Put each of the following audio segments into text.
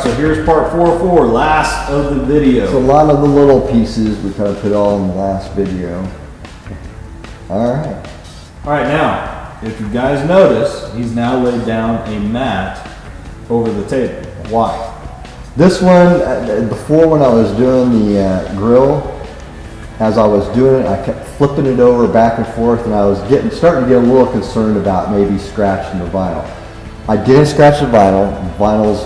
so here's part 404, last of the video. So a lot of the little pieces we kind of put all in the last video. All right. All right, now, if you guys notice, he's now laid down a mat over the table. Why? This one, before when I was doing the grill, as I was doing it, I kept flipping it over back and forth, and I was starting to get a little concerned about maybe scratching the vinyl. I didn't scratch the vinyl. Vinyl's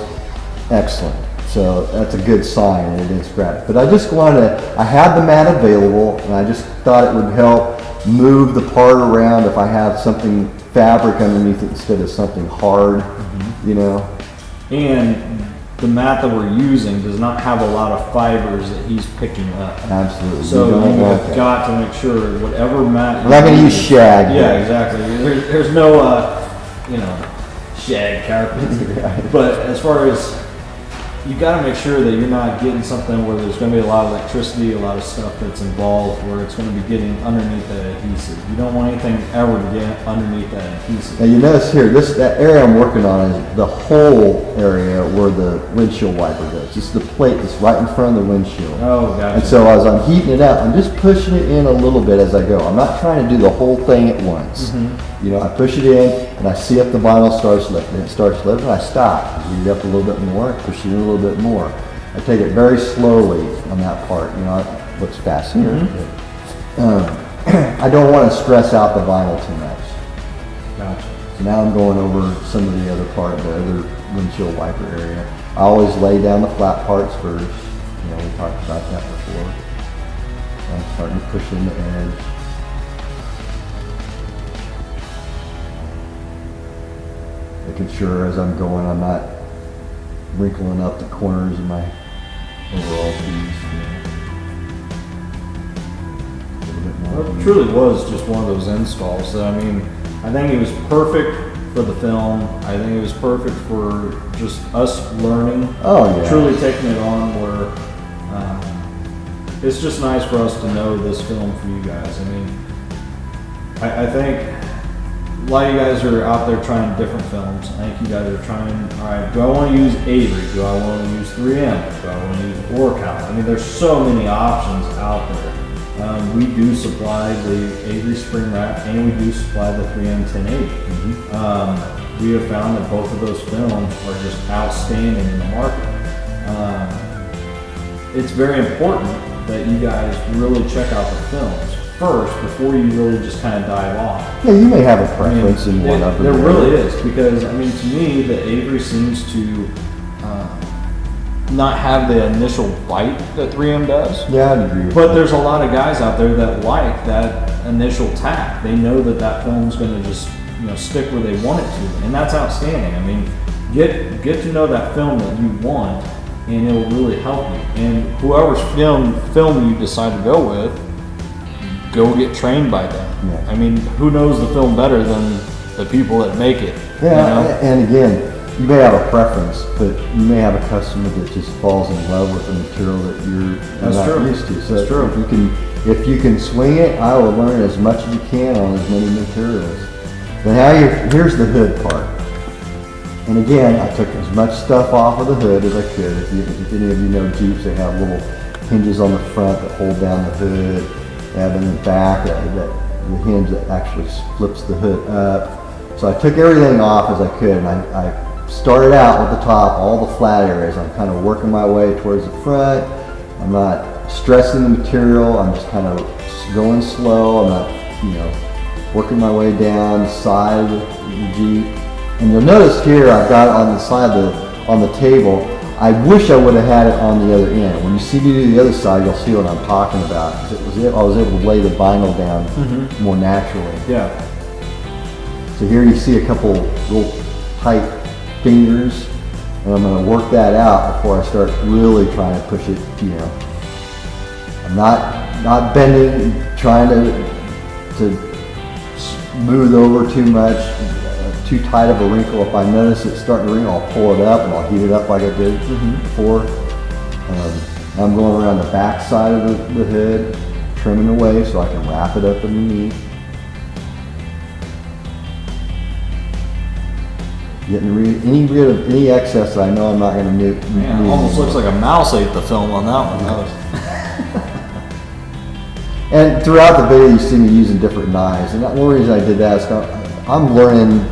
excellent, so that's a good sign, and it didn't scratch. But I just wanted to, I had the mat available, and I just thought it would help move the part around if I have something fabric underneath it instead of something hard, you know. And the mat that we're using does not have a lot of fibers that he's picking up. Absolutely. So you have got to make sure whatever mat. I'm not going to use shag. Yeah, exactly. There's no, you know, shag carpets. But as far as, you got to make sure that you're not getting something where there's going to be a lot of electricity, a lot of stuff that's involved where it's going to be getting underneath that adhesive. You don't want anything ever to get underneath that adhesive. Now you notice here, that area I'm working on is the whole area where the windshield wiper goes. It's the plate that's right in front of the windshield. Oh, gotcha. And so as I'm heating it up, I'm just pushing it in a little bit as I go. I'm not trying to do the whole thing at once. You know, I push it in and I see if the vinyl starts lifting. It starts lifting, I stop. I heat it up a little bit more, push it in a little bit more. I take it very slowly on that part. You know, it looks fast here. I don't want to stress out the vinyl too much. Gotcha. So now I'm going over some of the other part, the other windshield wiper area. I always lay down the flat parts first. You know, we talked about that before. I'm starting to push in the edge. Making sure as I'm going, I'm not wrinkling up the corners of my overall piece. You know. A little bit more. Well, it truly was just one of those installs. I mean, I think it was perfect for the film. I think it was perfect for just us learning. Oh, yeah. Truly taking it on where it's just nice for us to know this film for you guys. I mean, I think a lot of you guys are out there trying different films. I think you guys are trying, all right, do I want to use Avery? Do I want to use 3M? Do I want to use Orcal? I mean, there's so many options out there. We do supply the Avery spring wrap and we do supply the 3M 1080. We have found that both of those films are just outstanding in the market. It's very important that you guys really check out the films first before you really just kind of dive off. Yeah, you may have a preference in one of them. There really is, because I mean, to me, the Avery seems to not have the initial bite that 3M does. Yeah, I'd agree with But that. there's a lot of guys out there that like that initial tack. They know that that film's going to just, you know, stick where they want it to, and that's outstanding. I mean, get to know that film that you want, and it'll really help you. And whoever's film you decide to go with, go get trained by them. Yeah. I mean, who knows the film better than the people that make it? Yeah, you know? and again, you may have a preference, but you may have a customer that just falls in love with the material that you're That's not true. used to. So That's true. if you can swing it, I will learn as much as you can on as many materials. But now here's the hood part. And again, I took as much stuff off of the hood as I could. If any of you know Jeeps, they have little hinges on the front that hold down the hood. They have in the back the hinge that actually flips the hood up. So I took everything off as I could, and I started out with the top, all the flat areas. I'm kind of working my way towards the front. I'm not stressing the material. I'm just kind of going slow. I'm not, you know, working my way down the side of the Jeep. And you'll notice here I've got it on the side on the table. I wish I would have had it on the other end. When you see me do the other side, you'll see what I'm talking about. I was able to lay the vinyl down more naturally. Yeah. So here you see a couple little tight fingers, and I'm going to work that out before I start really trying to push it. You know, I'm not bending, trying to smooth over too much, too tight of a wrinkle. If I notice it's starting to wrinkle, I'll pull it up and I'll heat it up like I did before. I'm going around the back side of the hood, trimming away so I can wrap it up underneath. Getting rid of any excess that I know I'm not gonna need. Man, it almost looks like a mouse ate the film on that one. That was, And throughout the video, you see me using different knives, and the only reason I did that is I'm learning,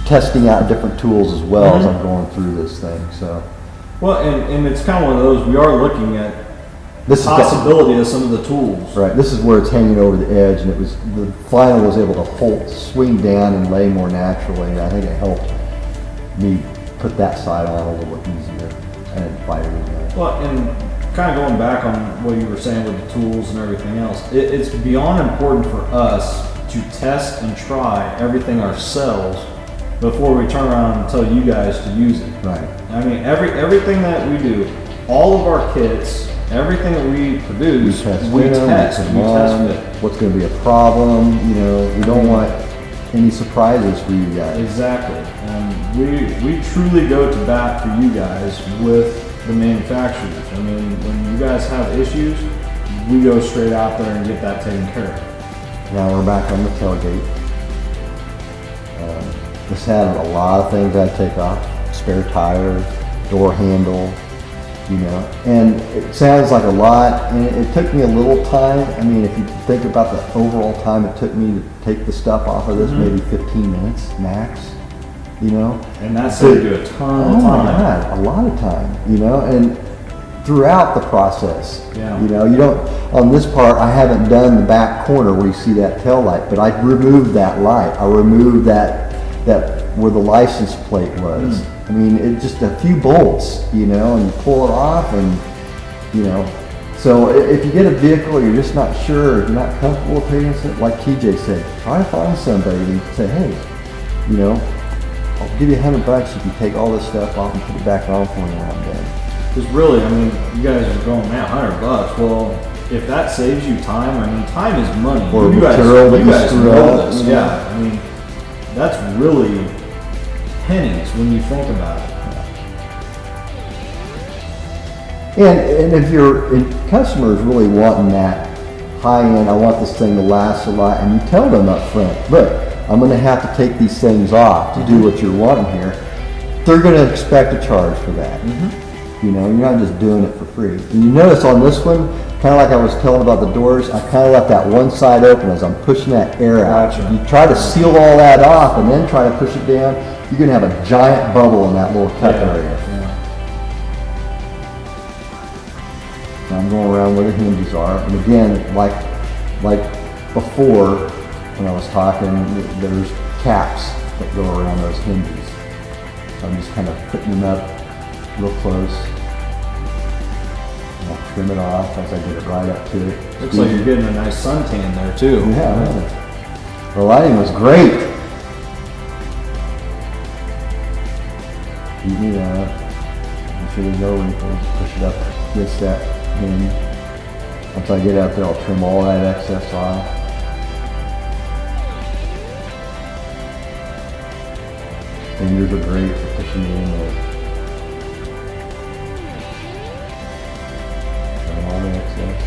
testing out different tools as well as I'm going through this thing. So well, and it's kind of one of those, we are looking at this is possibility of some of the tools. right. This is where it's hanging over the edge, and the final was able to swing down and lay more naturally. And I think it helped me put that side on a little bit easier and fight it. Well, and kind of going back on what you were saying with the tools and everything else, it's beyond important for us to test and try everything ourselves before we turn around and tell you guys to use it. Right. I mean, everything that we do, all of our kits, everything that we produce, we test fit. What's going to be a problem? You know, we don't want any surprises for you guys. Exactly. And we truly go to bat for you guys with the manufacturers. I mean, when you guys have issues, we go straight out there and get that taken care of. Now we're back on the tailgate. This had a lot of things I'd take off. Spare tires, door handle, you know. And it sounds like a lot, and it took me a little time. I mean, if you think about the overall time it took me to take the stuff off of this, maybe 15 minutes max, you know. And that saved you a ton of time. Oh my God, a lot of time, you know. And throughout the process, Yeah. you know, you don't, on this part, I haven't done the back corner where you see that tail light, but I removed that light. I removed that where the license plate was. I mean, it just a few bolts, you know, and you pull it off, and you know. So if you get a vehicle, you're just not sure, if you're not comfortable with taking it, like TJ said, try to find somebody and say, hey, you know, I'll give you $100 if you take all this stuff off and put it back on for me when I'm done. Because really, I mean, you guys are going, man, $100. Well, if that saves you time, I mean, time is money. Or you material that you you guys screw know up, this. you know? Yeah, I mean, that's really pennies when you think about it. And if customers really wanting that high end, I want this thing to last a lot, and you tell them up front, look, I'm going to have to take these things off to do what you're wanting here, they're going to expect a charge for that. You know, you're not just doing it for free. And you notice on this one, kind of like I was telling about the doors, I kind of left that one side open as I'm pushing that air out. Gotcha. You try to seal all that off and then try to push it down, you're going to have a giant bubble in that little cut area. Yeah. And I'm going around where the hinges are. And again, like before, when I was talking, there's caps that go around those hinges. So I'm just kind of putting them up real close. And I'll trim it off as I get it right up to it. Looks like you're getting a nice suntan there too. Yeah, the lighting was great. Beat me up. Make sure there's no wrinkles. Push it up against that hinge. Once I get out there, I'll trim all that excess off. Fingers are great for pushing it in there. Trim all the excess.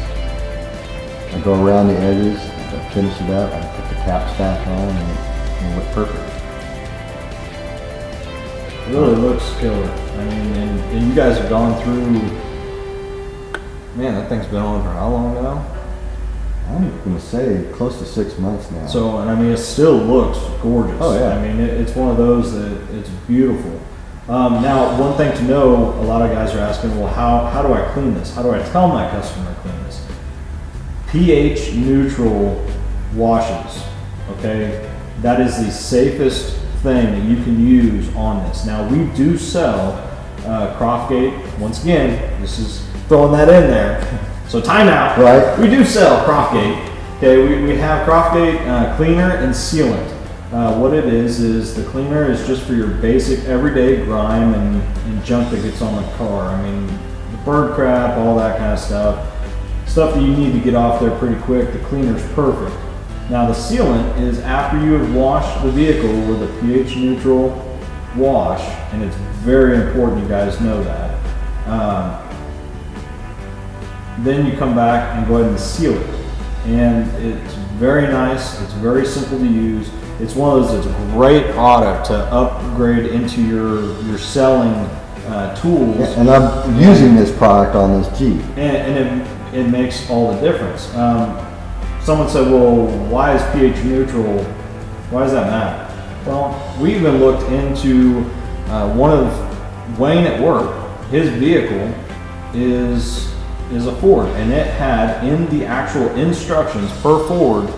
I go around the edges, I finish it up, I put the caps back on, and it look perfect. It really looks killer. I mean, and you guys have gone through, man, that thing's been on for how long now? I'm gonna say close to 6 months now. So, and I mean, it still looks gorgeous. Oh, yeah. I mean, it's one of those that it's beautiful. Now, one thing to know, a lot of guys are asking, well, how do I clean this? How do I tell my customer to clean this? pH neutral washes, okay? That is the safest thing that you can use on this. Now, we do sell Croftgate. Once again, this is throwing that in there. So timeout. Right. We do sell Croftgate. Okay, we have Croftgate cleaner and sealant. What it is the cleaner is just for your basic everyday grime and junk that gets on the car. I mean, the bird crap, all that kind of stuff. Stuff that you need to get off there pretty quick. The cleaner's perfect. Now the sealant is after you have washed the vehicle with a pH neutral wash, and it's very important you guys know that. Then you come back and go ahead and seal it. And it's very nice, it's very simple to use. it's one of those that's a great product to upgrade into your selling tools. And I'm using this product on this Jeep. And it makes all the difference. Someone said, well, why is pH neutral? Why does that matter? Well, we even looked into one of Wayne at work. His vehicle is a Ford, and it had in the actual instructions per Ford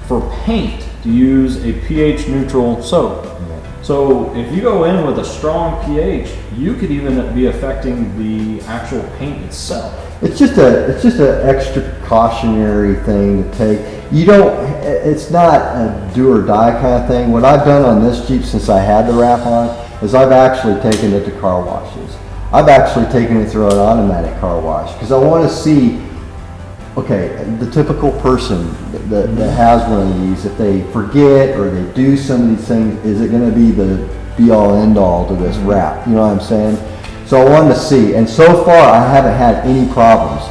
for paint to use a pH neutral soap. So if you go in with a strong pH, you could even be affecting the actual paint itself. It's just an extra cautionary thing to take. You don't, it's not a do or die kind of thing. What I've done on this Jeep since I had the wrap on is I've actually taken it to car washes. I've actually taken it through an automatic car wash because I want to see, okay, the typical person that has one of these, if they forget or they do some of these things, is it going to be the be all end all to this wrap? You know what I'm saying? So I wanted to see, and so far I haven't had any problems.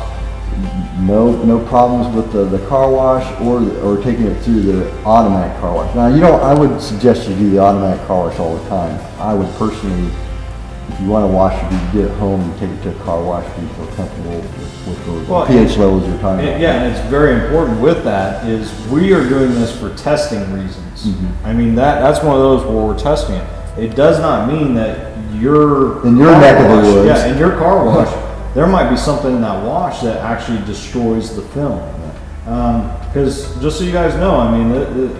No problems with the car wash or taking it through the automatic car wash. Now I would suggest you do the automatic car wash all the time. I would personally, if you want to wash it, you get it home and take it to a car wash when you feel comfortable with the pH levels you're talking about. Yeah, and it's very important with that is we are doing this for testing reasons. Mm-hmm. I mean that's one of those where we're testing it. It does not mean that in your neck of the woods. Yeah, in your car wash, there might be something in that wash that actually destroys the film. Because just so you guys know, I mean,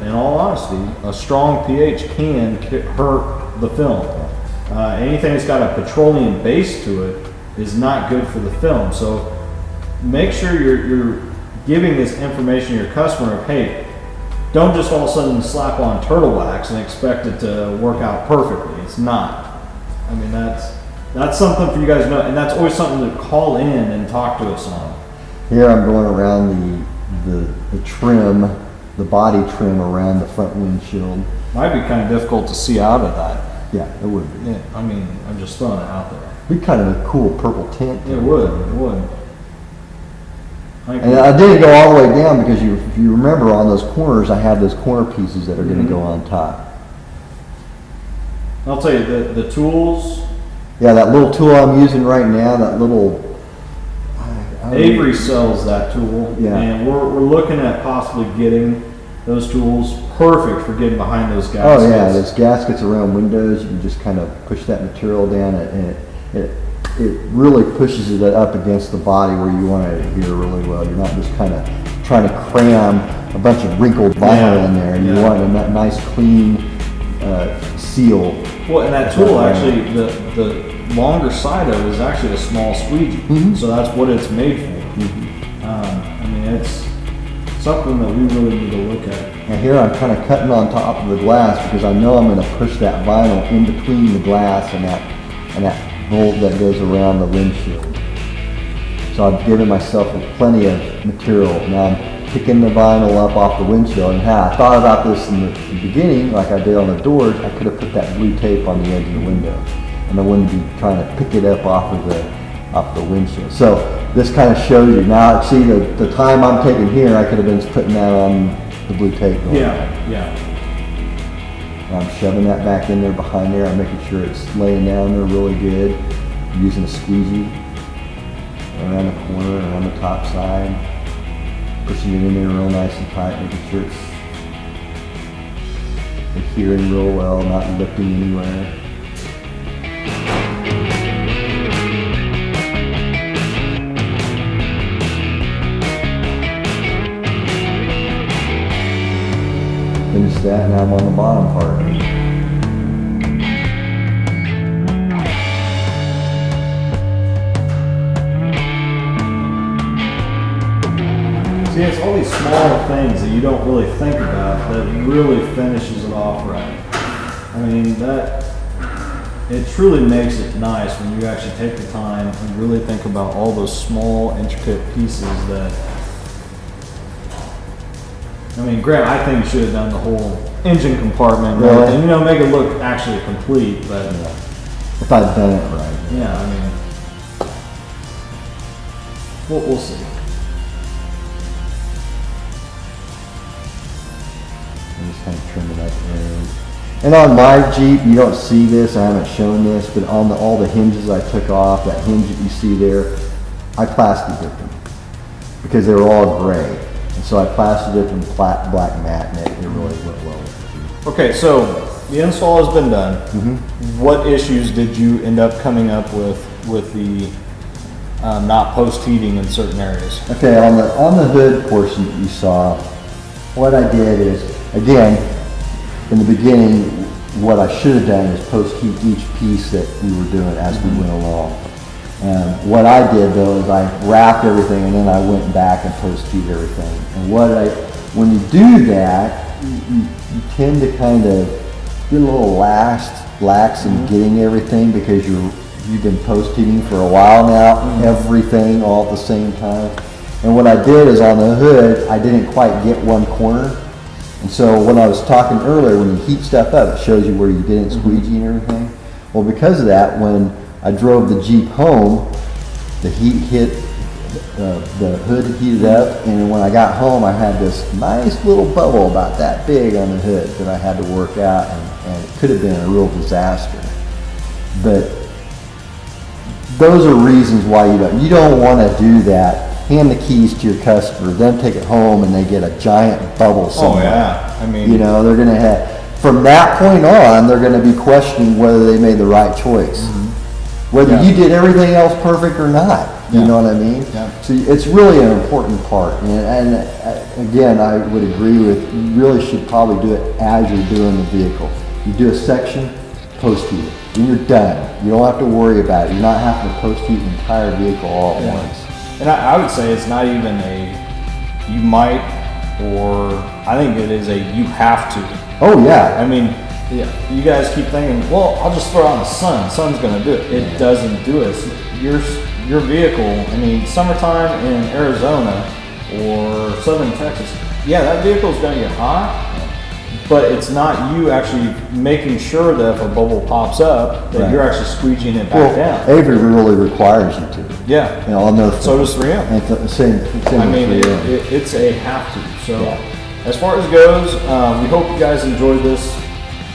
in all honesty, a strong pH can hurt the film. Anything that's got a petroleum base to it is not good for the film. So make sure you're giving this information to your customer of, hey, don't just all of a sudden slap on turtle wax and expect it to work out perfectly. It's not. I mean, that's something for you guys to know, and that's always something to call in and talk to us on. Here I'm going around the trim, the body trim around the front windshield. Might be kind of difficult to see out of that. Yeah, it would be. Yeah, I mean, I'm just throwing it out there. It'd be kind of a cool purple tint. It would. And I didn't go all the way down because if you remember on those corners, I have those corner pieces that are going to go on top. I'll tell you, the tools. Yeah, that little tool I'm using right now, that little... Avery sells that tool, yeah. And we're looking at possibly getting those tools perfect for getting behind those gaskets. Oh yeah, those gaskets around windows, you can just kind of push that material down and it really pushes it up against the body where you want it to adhere really well. You're not just kind of trying to cram a bunch of wrinkled vinyl in there. You want a nice clean seal. Well, and that tool actually, the longer side of it is actually a small squeegee. Mm-hmm. So that's what it's made for. Mm-hmm. I mean, it's something that we really need to look at. And here I'm kind of cutting on top of the glass because I know I'm going to push that vinyl in between the glass and that bolt that goes around the windshield. So I've given myself plenty of material. Now I'm picking the vinyl up off the windshield. And I thought about this in the beginning, like I did on the doors. I could have put that blue tape on the edge of the window, and I wouldn't be trying to pick it up off the windshield. So this kind of shows you. Now see the time I'm taking here, I could have been putting that on the blue tape. Yeah. I'm shoving that back in there behind there. I'm making sure it's laying down there really good. I'm using a squeegee around the corner, around the top side. Pushing it in there real nice and tight, making sure it's adhering real well, not lifting anywhere. Finish that, now I'm on the bottom part. See, it's all these small things that you don't really think about that really finishes it off right. I mean, it truly makes it nice when you actually take the time and really think about all those small, intricate pieces that, I mean, Grant, I think you should have done the whole engine compartment, Really? right? And make it look actually complete, but If I'd done it right. yeah, I mean, we'll see. I'm just kind of trim it up there. And on my Jeep, you don't see this, I haven't shown this, but on all the hinges I took off, that hinge that you see there, I plastic dipped them because they were all gray. And so I plastic dipped them black matte, and it really went well with the Jeep. Okay, so the install has been done. What issues did you end up coming up with the not post heating in certain areas? Okay, on the hood portion that you saw, what I did is, again, in the beginning, what I should have done is post heat each piece that we were doing as we went along. What I did though is I wrapped everything and then I went back and post heat everything. And when you do that, you tend to kind of get a little lax in getting everything because you've been post heating for a while now, everything all at the same time. And what I did is on the hood, I didn't quite get one corner. And so when I was talking earlier, when you heat stuff up, it shows you where you didn't squeegee and everything. Well, because of that, when I drove the Jeep home, the heat hit, the hood heated up, and when I got home, I had this nice little bubble about that big on the hood that I had to work out, and it could have been a real disaster. But those are reasons why you don't want to do that. Hand the keys to your customer, then take it home, and they get a giant bubble somewhere. Oh yeah, I mean, You know, they're going to have, from that point on, they're going to be questioning whether they made the right choice. Whether you did everything else perfect or not. You know what I mean? Yeah. So it's really an important part. And again, I would agree with, you really should probably do it as you're doing the vehicle. You do a section, post heat it. Then you're done. You don't have to worry about it. You're not having to post heat the entire vehicle all at once. and I would say it's not even you might, or I think it is you have to. Oh yeah. I mean, you guys keep thinking, well, I'll just throw it on the sun. The sun's going to do it. It doesn't do it. Your vehicle, I mean, summertime in Arizona or southern Texas, yeah, that vehicle's going to get hot, but it's not you actually making sure that if a bubble pops up, that you're actually squeegeeing it back down. Avery really requires you to. Yeah. You know, on those. So does 3M. And the same I mean, with 3M. it's a have to. So, as far as it goes, we hope you guys enjoyed this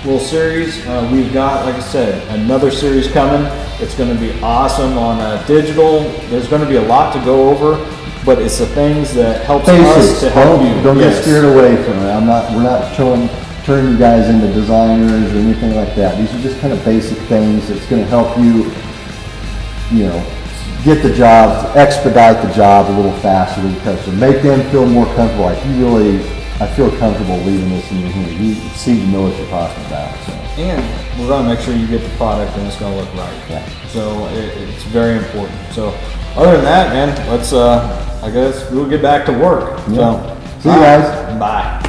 little series. We've got, like I said, another series coming. It's going to be awesome on digital. There's going to be a lot to go over, but it's the things that helps us Basics. to help you. Don't get steered away from it. We're not turning you guys into designers or anything like that. These are just kind of basic things that's going to help you, you know, get the job, expedite the job a little faster with the customer, make them feel more comfortable. Like I feel comfortable leaving this in your hand. You seem to know what you're talking about. So. And we're going to make sure you get the product and it's going to look right. Yeah. So it's very important. So other than that, man, let's I guess we'll get back to work. Yeah. So, See you guys. Bye.